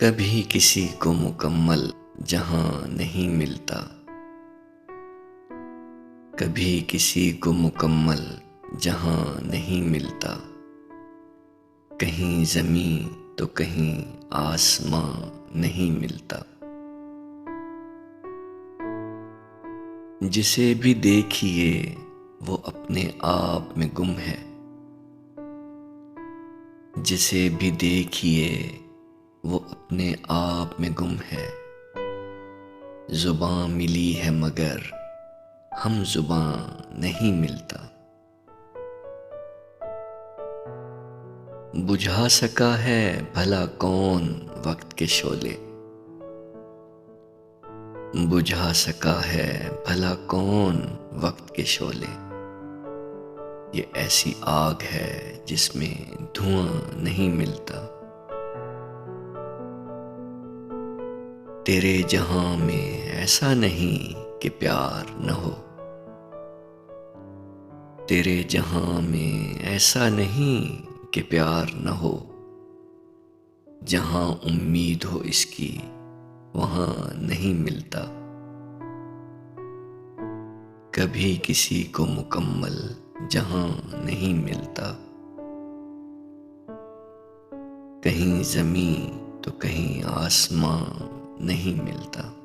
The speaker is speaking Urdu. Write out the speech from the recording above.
کبھی کسی کو مکمل جہاں نہیں ملتا، کبھی کسی کو مکمل جہاں نہیں ملتا، کہیں زمین تو کہیں آسماں نہیں ملتا۔ جسے بھی دیکھیے وہ اپنے آپ میں گم ہے، جسے بھی دیکھیے وہ اپنے آپ میں گم ہے۔ زباں ملی ہے مگر ہم زباں نہیں ملتا۔ بجھا سکا ہے بھلا کون وقت کے شعلے، بجھا سکا ہے بھلا کون وقت کے شعلے۔ یہ ایسی آگ ہے جس میں دھواں نہیں ملتا۔ تیرے جہاں میں ایسا نہیں کہ پیار نہ ہو، تیرے جہاں میں ایسا نہیں کہ پیار نہ ہو۔ جہاں امید ہو اس کی وہاں نہیں ملتا۔ کبھی کسی کو مکمل جہاں نہیں ملتا، کہیں زمین تو کہیں آسمان نہیں ملتا۔